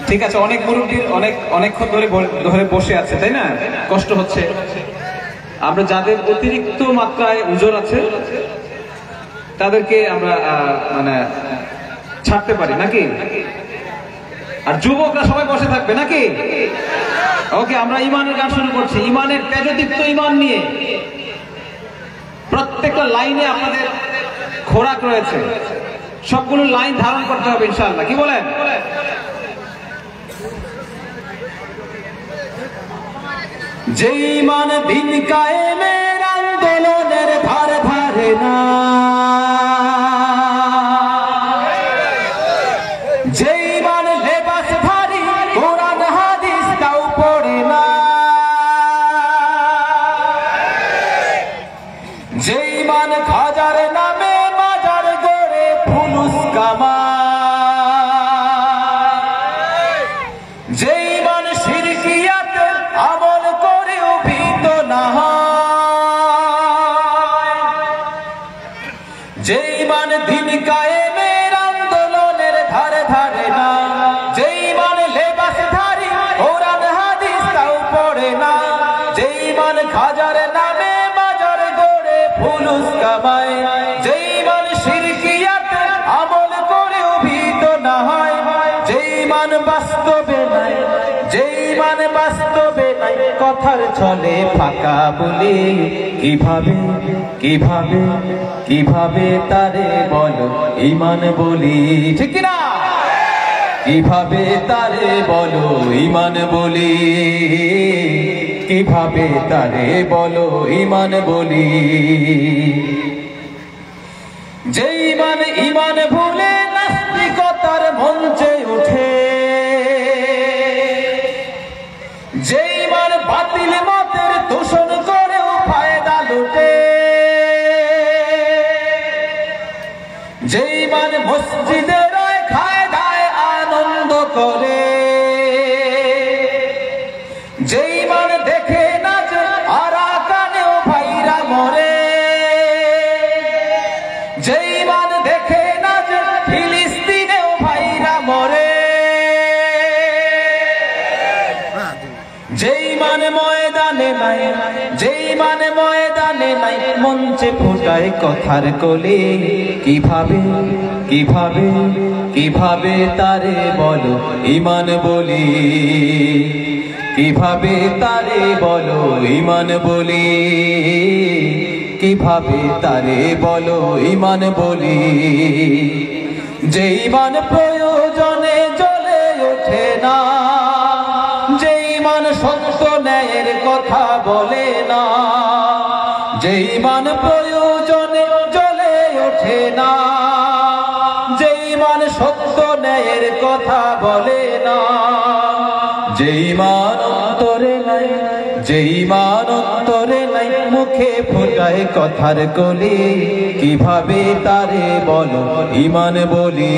ঠিক আছে, অনেক মুরব্বী অনেকক্ষণ ধরে বসে আছে, তাই না? কষ্ট হচ্ছে। আমরা যাদের অতিরিক্ত মাত্রায় উজর আছে তাদেরকে আমরা মানে ছাড়তে পারি নাকি? আর যুবকরা সবাই বসে থাকবে নাকি? ওকে, আমরা ইমানের গান শুরু করছি। ইমানের তেজদীপ্ত ইমান নিয়ে প্রত্যেকটা লাইনে আপনাদের খোরাক রয়েছে, সবগুলো লাইন ধারণ করতে হবে ইনশাআল্লাহ। কি বলেন? যে ইমান দিন কায়েমের আন্দোলনের ধারে ধারে না, যে ইমান লেবাস ভারী কোরআন হাদিস তাও পড়ে না, যে ইমান খাজার নামে মাজার গড়ে ফুলুস কামায়, যে ইমান শিরকিয়াতের আমল করেও ভীত না হয়, যে ইমান দিন কায়েমের আন্দোলনের ধারে ধারে না, যে ইমান লেবাস ধারী কোরআন হাদিস তাও পড়ে না, যে ইমান খাজার নামে মাজার গড়ে ফুলুস কামায়, যে ইমান শিরকিয়াতে আমল করেও ভীত না হয়, যে ইমান বাস্তবে নাই, যে ইমান বাস্তবে নাই কথার ছলে ফাঁকা বলে, কিভাবে কিভাবে কিভাবে তারে বলো ইমান বলি, ঠিক না? কিভাবে তারে বলো ইমান বলি, কিভাবে তারে বলো ইমান বলি, যে ইমান ইমান ভুলে নাস্তিকতার মঞ্চে উঠে, যে ইমান বাতিল মতের দূষণ করেও ফায়দা লুটে, যে ইমান মসজিদের খায় দায় আনন্দ করে, যে ইমান দেখে না যে আরাকানেও ভাইরা মরে, যে ইমান দেখে না যে ফিলিস্তিনেও ভাইরা মরে, যে ইমান ময়দানে নাই, যে ইমান ময়দানে নাই মঞ্চে ফোটায় কথার কলি, কিভাবে কিভাবে কিভাবে তারে বলো ইমান বলি, কিভাবে তারে বলো ইমান বলি, কিভাবে তারে বলো ইমান বলি, যে ইমান প্রয়োজনে জ্বলে ওঠে না, যে ইমান সত্য ন্যায়ের কথা বলে না, যে ইমান প্রয়োজনে জ্বলে ওঠে না, যে ইমান সত্য ন্যায়ের কথা বলে না, যে ইমান অন্তরে নাই, যে ইমান অন্তরে নাই মুখে ফোটায় কথার কলি, কিভাবে তারে বলো ইমান বলি,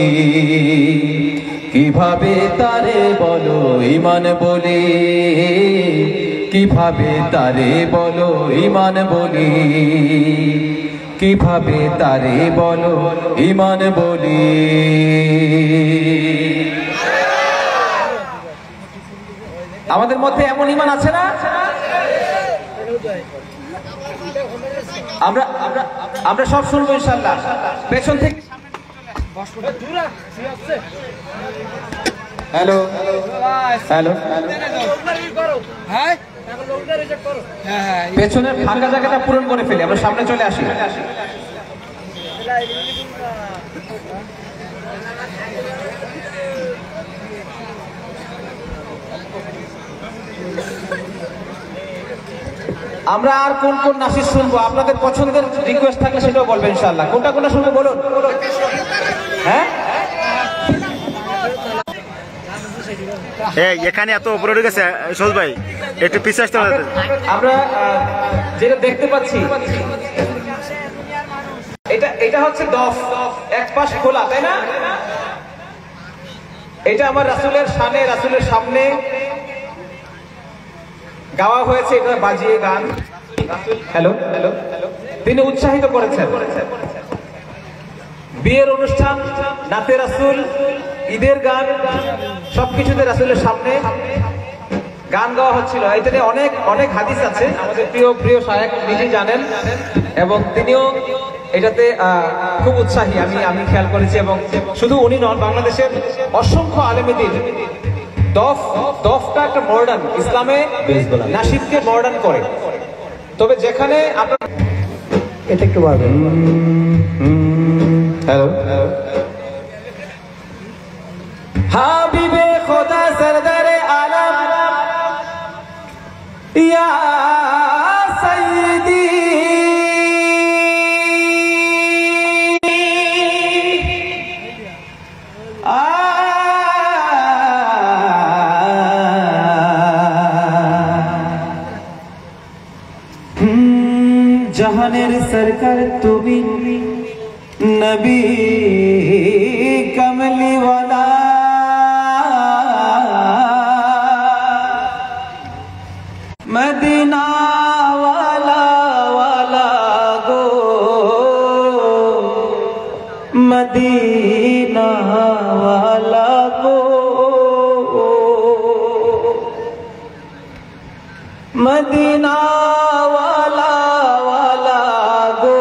কিভাবে তারে বলো ইমান বলি, কিভাবে তারে বলো ইমান বলি, কিভাবে তারে বলো ইমান বলি। আমাদের মধ্যে এমন ইমান আছে না? আমরা আমরা আমরা সব শুনবো ইনশাআল্লাহ। পেছন থেকে হ্যালো হ্যালো, পেছনের ফাঁকা জায়গাটা পূরণ করে ফেলি, আমরা সামনে চলে আসি। আমরা আর কোন কোন নাসির শুনবো? আপনাদের পছন্দের রিকোয়েস্ট থাকলে সেটাও বলবেন ইনশাআল্লাহ। কোনটা কোনটা শুনবো বলুন? হ্যাঁ, এখানে এত উপরে উঠে গেছে সোজ ভাই, একটু পিছিয়ে আসতে হবে। আমরা যেটা দেখতে পাচ্ছি এটা হচ্ছে দফ, এক পাশ খোলা, তাই না? এটা আমার রাসূলের শানে, রাসূলের সামনে গাওয়া হয়েছে, এটা বাজিয়ে গান হ্যালো হ্যালো তিনি উৎসাহিত করেছেন। বিয়ের অনুষ্ঠান, নাতে রাসূল, ঈদের গান সবকিছুতে রাসূলের সামনে গান গাওয়া হচ্ছিল। এটাতে অনেক অনেক হাদিস আছে, আমাদের প্রিয় প্রিয় শায়েখ নিজেই জানেন, এবং তিনিও এটাতে খুব উৎসাহী আমি খেয়াল করেছি। এবং শুধু উনি নন, বাংলাদেশের অসংখ্য আলেমীদের দফটা একটা মডার্ন, ইসলামে নাশিদকে মডার্ন করে। তবে যেখানে আপনার এটা একটু বাড়বে। হ্যালো, হাবিবে খোদা সরদারে আলম ইয়া সাইয়্যিদি জাহানের সরকার তুমি নবী কমলি ওয়ালা মদিনা ওয়ালা ওয়ালা গো মদিনা ওয়ালা গো মদিনা ওয়ালা ওয়ালা গো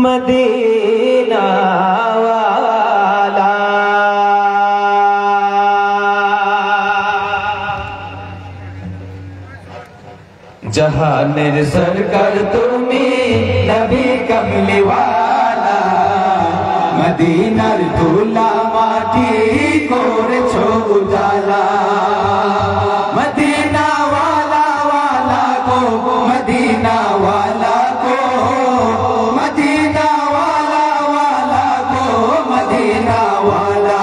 মদিনা ওয়ালা। জাহানের সরকার তুমি নবী কমলি ওয়ালা মদিনার ধুলা মাটি করেছো উজালা মদিনা ওয়ালা ওয়ালা গো মদিনা ওয়ালা গো মদিনা ওয়ালা ওয়ালা গো মদিনা ওয়ালা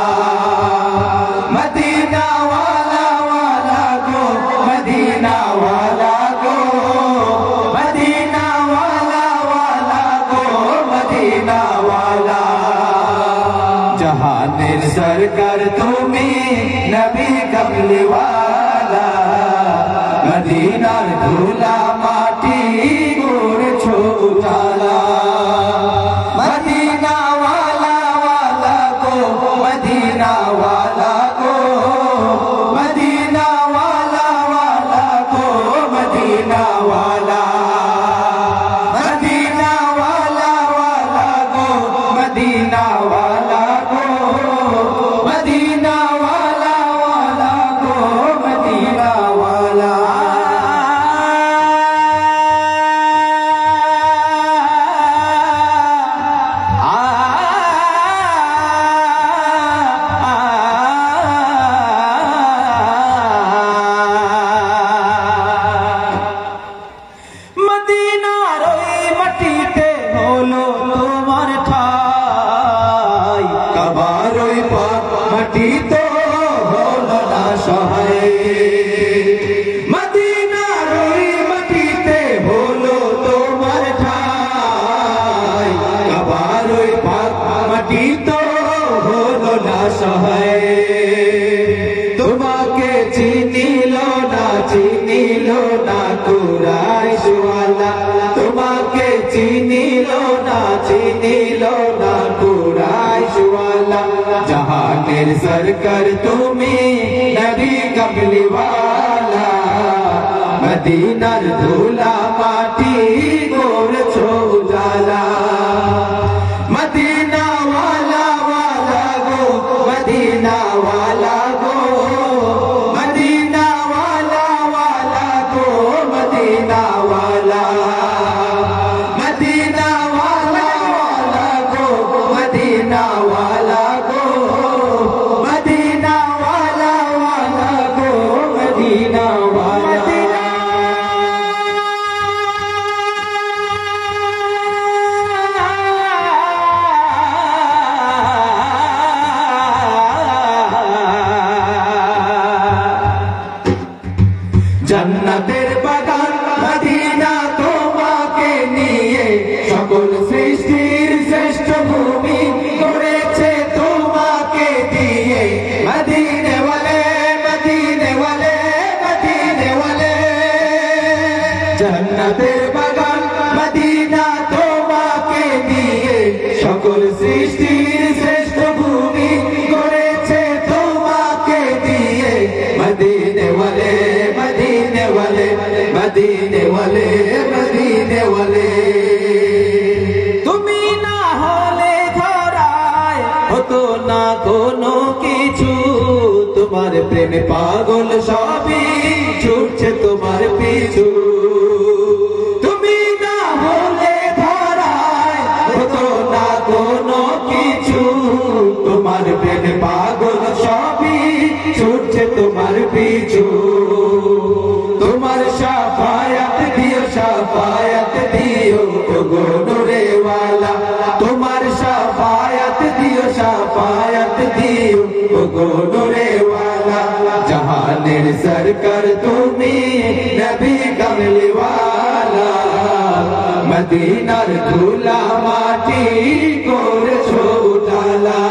মদিনা ওয়ালা ওয়ালা গো মদিনা ওয়ালা গো মদিনা ওয়ালা ওয়ালা গো মদিনা ওয়ালা। জাহানের সরকার তুমি নবী কমলি ওয়ালা মদিনার ধুলা মাটি করেছো উজালা মদিনা ওয়ালা ওয়ালা গো মদিনা ওয়ালা গো মদিনা ওয়ালা ওয়ালা গো মদিনা ওয়ালা মদিনা ওয়ালা ওয়ালা গো মদিনা ওয়ালা গো মদিনা ওয়ালা ওয়ালা গো মদিনা ওয়ালা। মদিনার ওই মাটিতে হলো তোমার ঠাই, কাবার ওই মাটি তো হলো না সহায়। মদিনার ওই মাটিতে হলো তোমার ঠাই, কাবার ওই মাটি তো হলো না সহায়। তোমাকে চিনিল না কুরাইশ ওয়ালা, তোমাকে চিনিল না কুরাইশ ওয়ালা। জাহানের সরকার তুমি নবী কমলি ওয়ালা মদিনার ধুলা মাটি করেছো উজালা মদিনা ওয়ালা ওয়ালা গো মদিনা ওয়ালা গো মদিনা ওয়ালা ওয়ালা গো মদিনা ওয়ালা মদিনা ওয়ালা ওয়ালা গো মদিনা ওয়ালা গো মদিনা ওয়ালা ওয়ালা গো মদিনা ওয়ালা। জান্নাতের বাগান মদিনা তোমাকে নিয়ে সকল সৃষ্টির শ্রেষ্ঠ ভূমি করেছে তো वाले मदीने वाले তুমি না হলে ধরায় হতো না কোনো কিছু তোমার প্রেমে পাগল সবই ছুটছে তোমার পিছু তুমি না হলে ধরায় হতো না কোনো কিছু তোমার প্রেমে পাগল সবই ছুটছে তোমার পিছু তোমার শাফায়াত দিও গো নূরে ওয়ালা তোমার শাফায়াত দিও গো নূরে ওয়ালা জাহানের সরকার তুমি নবী কমলি ওয়ালা মদিনার ধুলা মাটি করেছো উজালা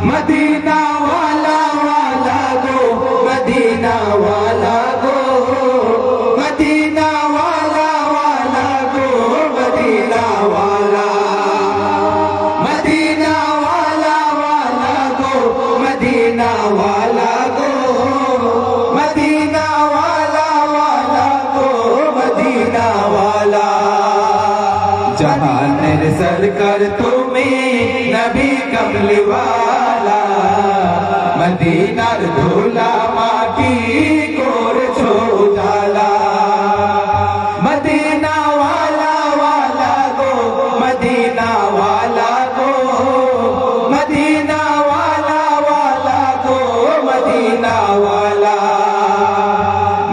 মদিনা ওয়ালা ওয়ালা গো মদিনা ওয়ালা গো মদিনা ওয়ালা ওয়ালা গো মদিনা ওয়ালা মদিনা ওয়ালা ওয়ালা গো মদিনা ওয়ালা গো মদিনা ওয়ালা ওয়ালা গো মদিনা ওয়ালা জাহানের সরকার তুমি নবী কমলি ওয়ালা মদিনার ধুলা মাটি করেছো উজালা মদিনা ওয়ালা ওয়ালা গো মদিনা ওয়ালা গো মদিনা ওয়ালা ওয়ালা গো মদিনা ওয়ালা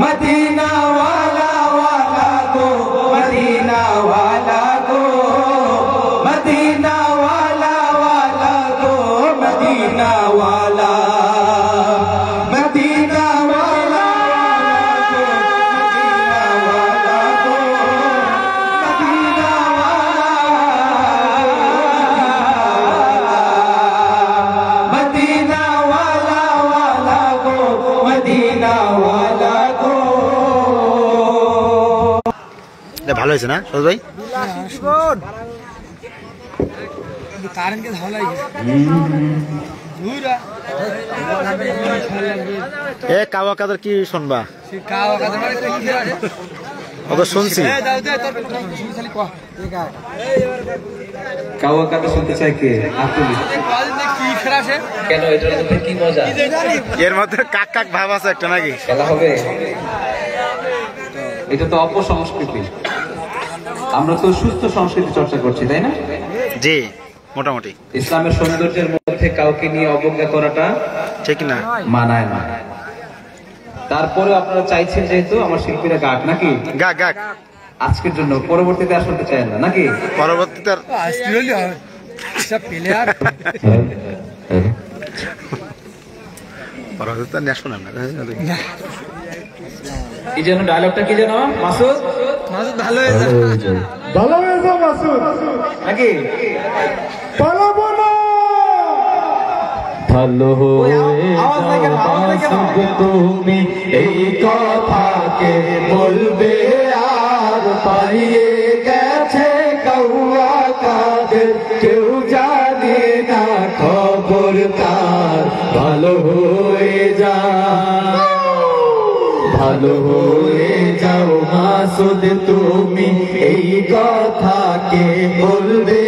মদিনা ওয়ালা ওয়ালা গো মদিনা ওয়ালা গো মদিনা ওয়ালা ওয়ালা গো মদিনা ওয়ালা মদিনা ওয়ালা গো মদিনা ওয়ালা গো মদিনা ওয়ালা গো ভালো হয়েছে না সজ ভাই এ কাওয়া কাদের কি শুনবা ও তো শুনছি কাওয়া কাদা শুনতে চাই কে আপনি কেন এটার মধ্যে কি মজা এর মধ্যে কাক কাক ভাব আছে একটা নাকি খেলা হবে এটা তো অপসংস্কৃতি আমরা তো সুস্থ সংস্কৃতি চর্চা করছি তাই না জি মোটামুটি ইসলামের সৌন্দর্যের মধ্যে কাউকে নিয়ে অবজ্ঞা করাটা ঠিক না মানায় না তারপরে আপনারা চাইছেন যেহেতু আমার শিল্পীরা গাক নাকি গাক গাক আজকের জন্য পরবর্তীতে আর শুনতে চায় না নাকি পরবর্তীতে পরবর্তীতে না শোনা না এই জন্য ডায়লগটা কি জানো মাসুদ ভালো হয়েছে মাসুদ নাকি ভালো তুমি এই কথাকে বলবে আর পাইয়ে গেছে কাউয়া কাদের কেউ জানে না খবর তার ভালো হয়ে যাও মাসুদ তুমি এই কথাকে বলবে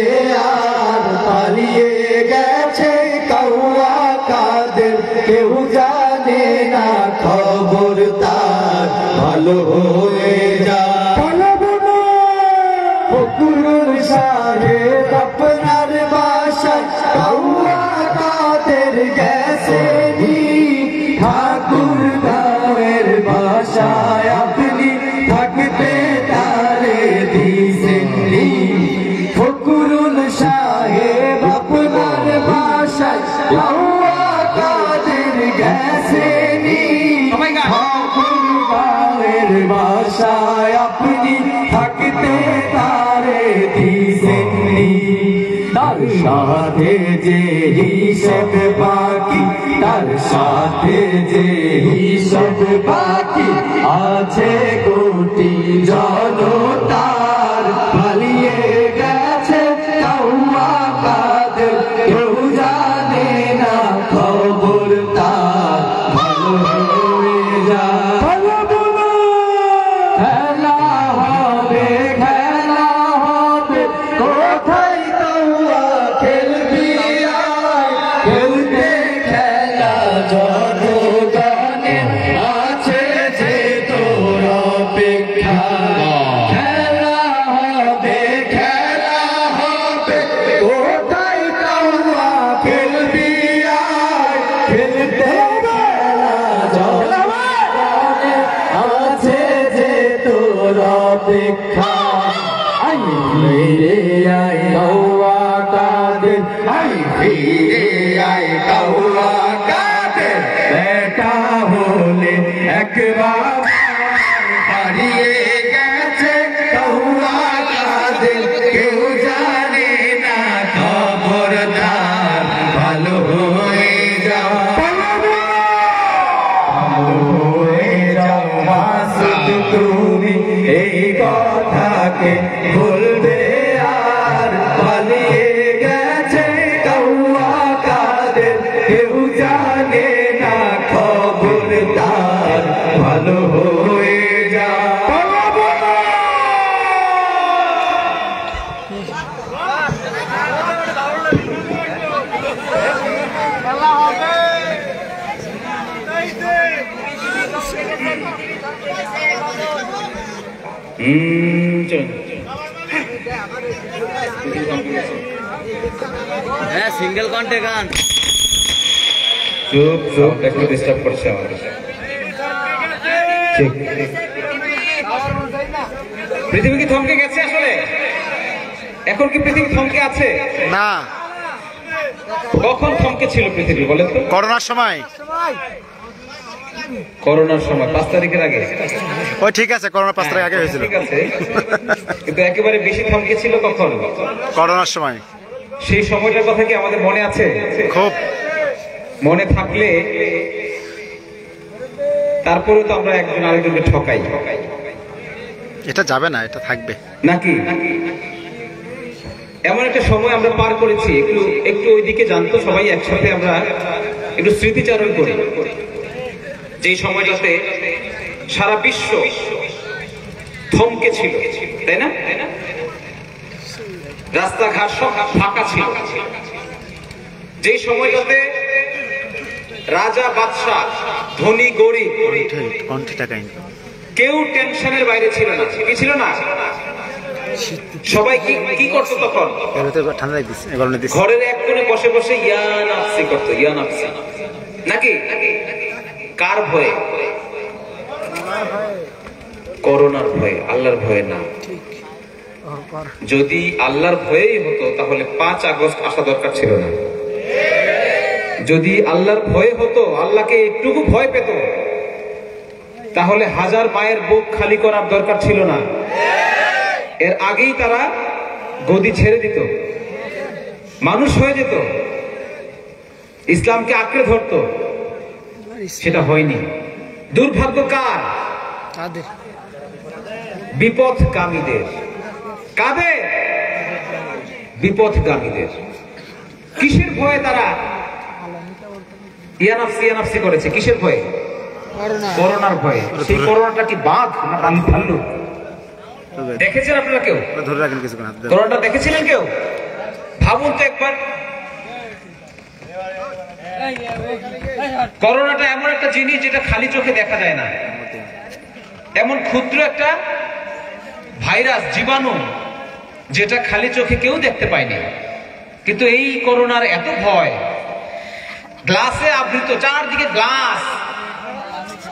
আর পালিয়ে গেছে কাউয়া কাদের কেউ জানে না খবর তার ভালো হয়ে ফকুরুল সাহেব আপনার বাসায় কাউয়া কাদের গেছে ঠাকুর গাঁয়ের বাসায় আপনি থাকতে তারে দিছেননি ফকুরুল সাহেব আপনার বাসায় কাউয়া কাদের গেছেনি ঠাকুর গাঁয়ের বাসায় আপনি থাকতে তারে দিছেননি তার সাথে যে হিসেব বাকি তার সাথে যে হিসেব বাকি আছে কোটি জনতার পালিয়ে গেছে কাউয়া কাদের কেউ জানে না খবর তার ভালো হয়ে যায় খেলা প্রতীক্ষা আই ফিরে আই তওবা কাদের আই ফিরে আই তওবা কাদের বেটা হলে একবার হারিয়ে গেছে তওবা কাদের কেউ জানে না খবরদার ভালো হয়ে যাও মাসুদ তুমি এই কথাকে বলবে আর পালিয়ে গেছে তওবা কাদের কেউ জানে না খবরদার ভালো হয়ে যাও হ্যাঁ সিঙ্গেল কন্টে গান চুপ চুপ একটু ডিস্টার্ব করছে আমাকে ঠিক পৃথিবী কি থমকে গেছে আসলে এখন কি পৃথিবী থমকে আছে না কখন থমকে ছিল পৃথিবী বলেন তো করোনার সময় করোনার সময় 5 তারিখের আগে ওই ঠিক আছে করোনা 5 তারিখ আগে হয়েছিল ঠিক আছে কিন্তু একেবারে বেশি থমকে ছিল কখন করোনার সময় সেই সময়টার কথা কি আমাদের মনে আছে খুব মনে থাকলে তারপরে তো আমরা একজন আরেকজনকে ঠকাই এটা যাবে না এটা থাকবে নাকি এমন একটা সময় আমরা পার করেছি একটু একটু ওইদিকে জানতো সবাই একসাথে আমরা একটু স্মৃতিচারণ করি যেই সময়টাতে সারা বিশ্ব থমকে ছিল তাই না রাস্তাঘাট সব ফাঁকা ছিল যেই সময়টাতে রাজা বাদশাহ ধনী গরিব কেউ টেনশনের বাইরে ছিল না কি ছিল না সবাই কি করতো তখন ঘরের এক কোণে বসে বসে ইয়া নাফসি করতো ইয়া নাফসি নাকি কার ভয়ে করোনার ভয়ে আল্লাহর ভয়ে না যদি আল্লাহর ভয়েই হতো তাহলে 5 আগস্ট আসা দরকার ছিল না যদি আল্লাহর ভয়ে হতো আল্লাহকে একটুকু ভয় পেত তাহলে 1000 মায়ের বুক খালি করার দরকার ছিল না এর আগেই তারা গদি ছেড়ে দিত মানুষ হয়ে যেত ইসলামকে আঁকড়ে ধরতো সেটা হয়নি দুর্ভাগ্য কার বিপথগামীদের কাদের বিপথগামীদের কিসের ভয়ে তারা ইয়ানাফসি করেছে কিসের ভয়ে করোনার ভয়ে সেই করোনাটা কি বাঘ না ভাল্লুক দেখেছেন আপনারা কেউ করোনাটা দেখেছিলেন কেউ ভাবুন তো একবার করোনাটা এমন একটা জিনিস যেটা খালি চোখে দেখা যায় না এমন ক্ষুদ্র একটা ভাইরাস জীবাণু যেটা খালি চোখে কেউ দেখতে পায়নি কিন্তু এই করোনার এত ভয় গ্লাসে আবৃত চারদিকে গ্লাস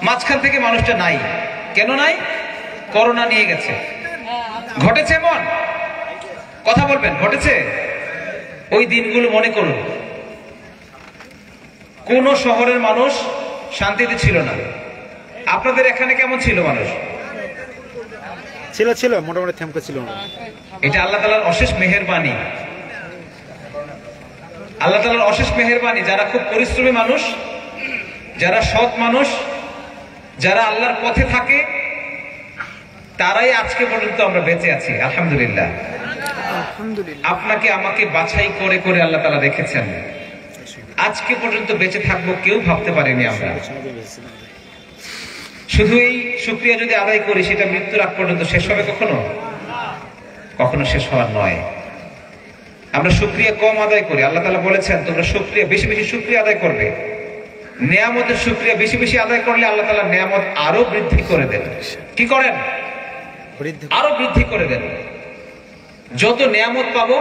মাঝখান থেকে মানুষটা নাই কেন নাই করোনা নিয়ে গেছে ঘটেছে এমন কথা বলবেন ঘটেছে ওই দিনগুলো মনে করুন কোন শহরের মানুষ শান্তিতে ছিল না আপনাদের এখানে কেমন ছিল মানুষ ছিল মোটামুটি থেমকে ছিল এটা আল্লাহ তাআলার অশেষ মেহেরবানি আল্লাহ তাআলার অশেষ মেহেরবানি যারা খুব পরিশ্রমী মানুষ যারা সৎ মানুষ যারা আল্লাহর পথে থাকে তারাই আজকে পর্যন্ত আমরা বেঁচে আছি আলহামদুলিল্লাহ আপনাকে আমাকে বাছাই করে করে আল্লাহ তাআলা রেখেছেন আজকে পর্যন্ত বেঁচে থাকবো কেউ ভাবতে পারিনি আমরা শুধু এই শুকরিয়া যদি আদায় করি সেটা মৃত্যুর আগ পর্যন্ত শেষ হবে কখনো কখনো শেষ হওয়ার নয় আমরা শুকরিয়া কম আদায় করি আল্লাহ তাআলা বলেছেন তোমরা শুকরিয়া বেশি বেশি শুকরিয়া আদায় করবে নিয়ামতের শুকরিয়া বেশি বেশি আদায় করলে আল্লাহ তাআলা নিয়ামত আরো বৃদ্ধি করে দেন কি করেন আরো বৃদ্ধি করে দেন যত নিয়ামত পাবো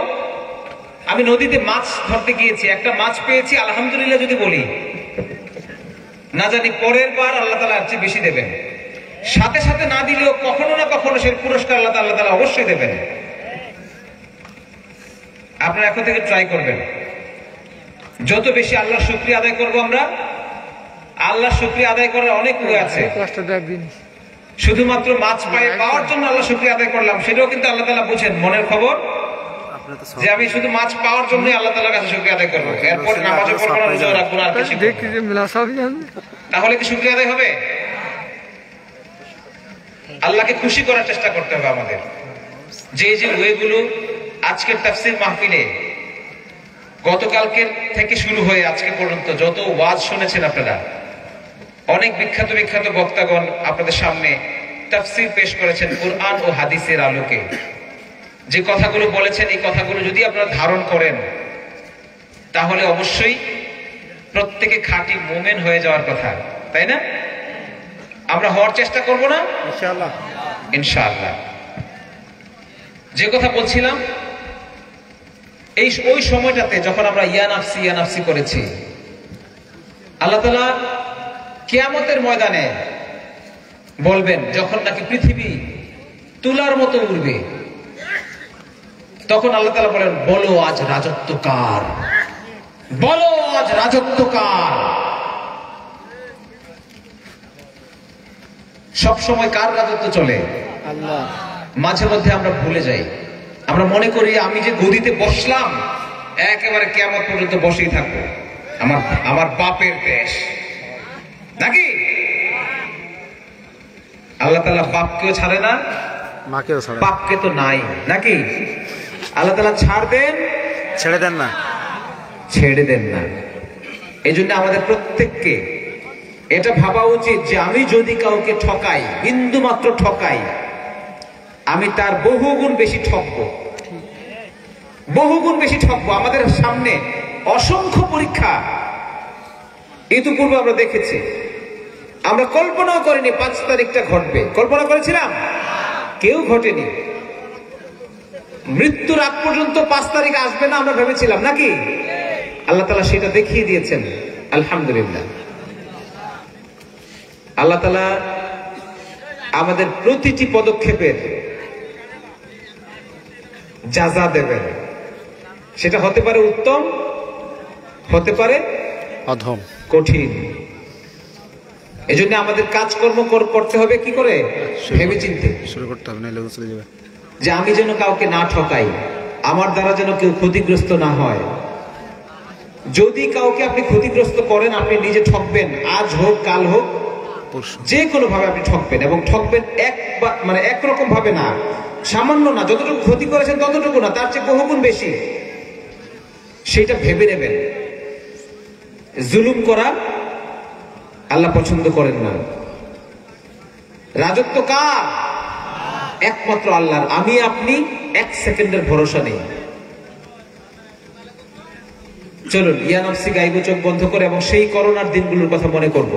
আমি নদীতে মাছ ধরতে গিয়েছি একটা মাছ পেয়েছি আলহামদুলিল্লাহ যদি বলি না জানি পরের বার আল্লাহ তাআলা আর চেয়ে বেশি দেবেন সাথে সাথে না দিলেও কখনো না কখনো সেই পুরস্কার আল্লাহ তাআলা অবশ্যই দেবেন। আপনারা এখন থেকে ট্রাই করবেন। যত বেশি আল্লাহর শুকরিয়া আদায় করব আমরা, আল্লাহর শুকরিয়া আদায় করার অনেক উপায় আছে। শুধুমাত্র মাছ পাওয়ার জন্য আল্লাহ শুকরিয়া আদায় করলাম, সেটাও কিন্তু আল্লাহ তাআলা বুঝেন মনের খবর, যে আমি শুধু মাছ পাওয়ার জন্যই আল্লাহ তাআলার কাছে শুকরিয়া আদায় করব, এরপর নামাজও পড়ব না, রোজাও রাখব না, আর কিছু তাহলে কি শুকরিয়া আদায় হবে? আল্লাহকে খুশি করার চেষ্টা করতে হবে আমাদের। যে ওয়েগুলো আজকের তাফসীর মাহফিলে গতকালকের থেকে শুরু হয়ে আজকে পর্যন্ত যত ওয়াজ শুনেছেন আপনারা, অনেক বিখ্যাত বিখ্যাত বক্তাগণ আপনাদের সামনে তাফসীর পেশ করেছেন কুরআন ও হাদিসের আলোকে। যে কথাগুলো বলেছেন, এই কথাগুলো যদি আপনারা ধারণ করেন তাহলে অবশ্যই প্রত্যেকে খাঁটি মুমিন হয়ে যাওয়ার কথা, তাই না? আমরা হওয়ার চেষ্টা করব না ইনশাআল্লাহ? ইনশাআল্লাহ। যে কথা বলছিলাম, ওই সময়টাতে যখন আমরা ইয়া নাফসি করেছি, আল্লাহ তাআলা কিয়ামতের ময়দানে বলবেন, যখন নাকি পৃথিবী তুলার মতো উড়বে, তখন আল্লাহ তাআলা বলেন, বলো আজ রাজত্ব কার, বলো আজ রাজত্ব কার। সব সময় কার রাজত্ব চলে? আল্লাহ। মাঝে মধ্যে আমরা ভুলে যাই, আমরা মনে করি আমি যে গদিতে বসলাম একেবারে কিয়ামত পর্যন্ত বসেই থাকবো, আমার বাপের দেশ নাকি? আল্লাহ তাআলা বাপকেও ছাড়ে না, মাকেও ছাড়ে, বাপকে তো নাই নাকি? আল্লাহ তাআলা ছেড়ে দেন না। এই জন্য আমাদের প্রত্যেককে এটা ভাবা উচিত যে আমি যদি কাউকে ঠকাই, বিন্দু মাত্র ঠকাই, আমি তার বহুগুণ বেশি ঠকবো, বহুগুণ বেশি ঠকবো। আমাদের সামনে অসংখ্য পরীক্ষা ইতিপূর্বে আমরা দেখেছি, আমরা কল্পনাও করিনি 5 তারিখটা ঘটবে। কল্পনা করেছিলাম? কেউ ঘটেনি। মৃত্যুর আগ পর্যন্ত 5 তারিখ আসবে না আমরা ভেবেছিলাম নাকি? আল্লাহ তাআলা সেটা দেখিয়ে দিয়েছেন, আলহামদুলিল্লাহ। আল্লাহ তাআলা আমাদের প্রতিটি পদক্ষেপের জাযা দেবেন। সেটা হতে পারে উত্তম, হতে পারে অধম, কঠিন। এজন্য আমাদের কাজকর্ম করতে হবে কি করে? ভেবে চিন্তে শুরু করতে হবে, নাহলে চলে যাবে। যে আমি যেন কাউকে না ঠকাই, আমার দ্বারা যেন কেউ ক্ষতিগ্রস্ত না হয়। যদি কাউকে আপনি ক্ষতিগ্রস্ত করেন, আপনি নিজে ঠকবেন, আজ হোক কাল হোক, যে কোনো ভাবে আপনি ঠকবেন, এবং ঠকবেন একরকম ভাবে না, সামান্য না, যতটুকু ক্ষতি করেছেন ততটুকু না, তার চেয়ে বহুগুণ বেশি। সেটা ভেবে নেবেন। জুলুম করা আল্লাহ পছন্দ করেন না। রাজত্ব কার? একমাত্র আল্লাহর। আমি আপনি 1 সেকেন্ডের ভরসা নেই। চলুন ইয়া নাফসি গাইব চোখ বন্ধ করে, এবং সেই করোনার দিনগুলোর কথা মনে করব।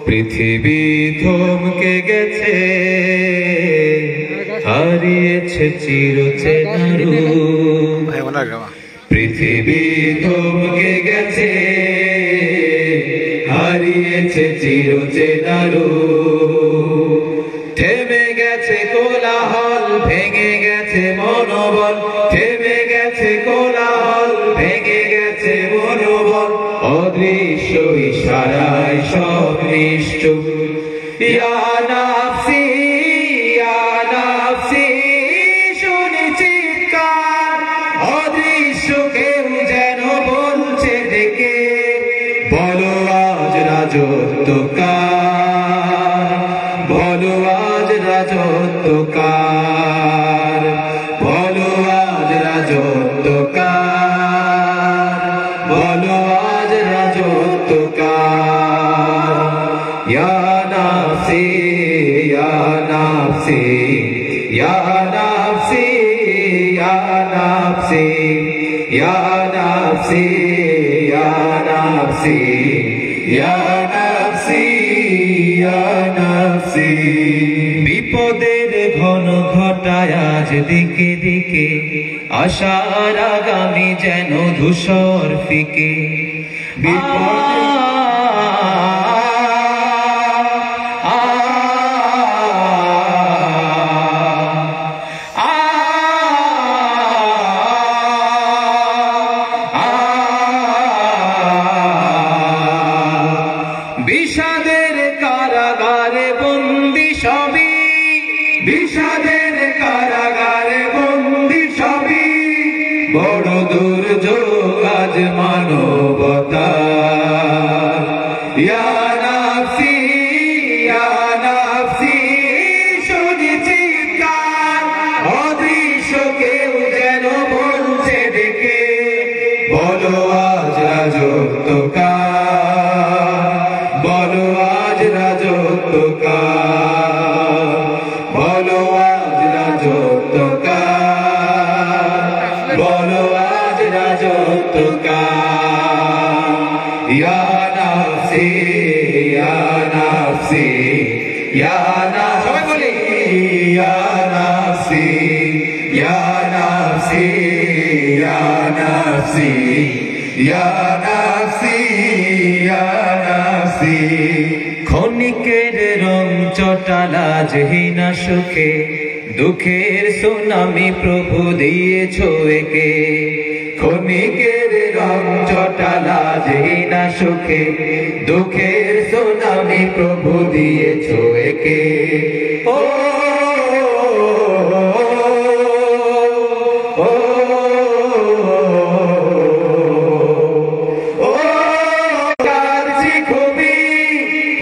পৃথিবী থমকে গেছে, হারিয়েছে চিরচেনা রূপ। পৃথিবী থমকে গেছে, হারিয়েছে চিরচেনা রূপ। থেমে গেছে কোলাহল, ভেঙে গেছে মনোবল, থেমে গেছে কোলাহল, ভেঙে গেছে মনোবল। অদৃশ্য ইশারায় সব নিশ্চুপ। ইয়া নাফসি, ইয়া নাফসি, শুনি চিৎকার, অদৃশ্য কেউ যেন বলছে ডেকে, বলো আজ রাজত্ব কার, বলো আজ রাজত্ব কার, বলো আজ রাজত্ব কার, বলো আজ রাজত্ব কার। ইয়া নাফসি, ইয়া নাফসি, ইয়া নাফসি, ইয়া নাফসি, ইয়া নাফসি, ইয়া নাফসি। নাফসি ইয়া নাফসি ইয়া নাফসি। বিপদের ঘন ঘটায় আজ দিকে দিকে, আশার আগামী যেন ধূসর ফিকে। বিষাদের কারাগারে বন্দি সবই, বিষাদের কারাগারে বন্দি সবই, বড় দুর্যোগ আজ মানবতা। ইয়া নাফসি ইয়া নাফসি, শুনি চিৎকার অদৃশ্য কেউ যেন বলছে ডেকে, বলো আজ রাজত্ব কার, বলো আজ রাজত্ব কার, বলো আজ রাজত্ব কার, বলো আজ রাজত্ব কার। ইয়া নাফসি ইয়া নাফসি ইয়া নাফসি ইয়া নাফসি ইয়া নাফসি ইয়া নাফসি ইয়া নাফসি ইয়া নাফসি। ক্ষণিকের রং চটালা জহিনা সুখে, দুঃখের সুনামি প্রভু দিয়েছ একে। ক্ষণিকের রং চটালা জহিনা সুখে, দুঃখের সুনামি প্রভু দিয়েছ একে। ও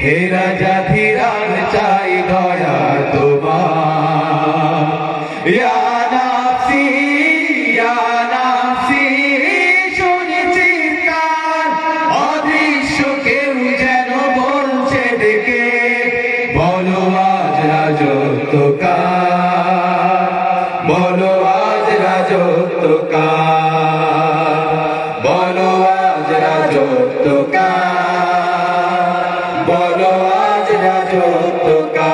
হে রাজা ধীরাজ চাই দয়া তোমার। ইয়া নাফসি ইয়া নাফসি, শুনি চিৎকার অদৃশ্য কেউ যেন বলছে ডেকে, বলো আজ রাজত্ব কার, বলো আজ রাজত্ব কার, বলো আজ রাজত্ব কার, বলো আজ রাজত্ব কার।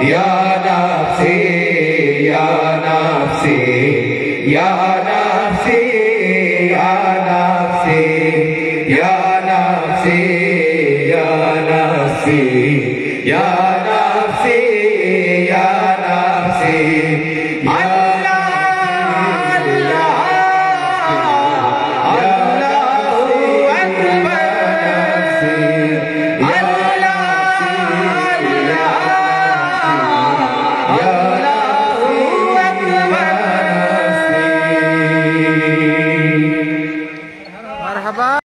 ইয়া নাফসি ইয়া নাফসি ইয়া নাফসি ইয়া নাফসি ইয়া নাফসি ইয়া নাফসি ইয়া নাফসি ইয়া নাফসি ইয়া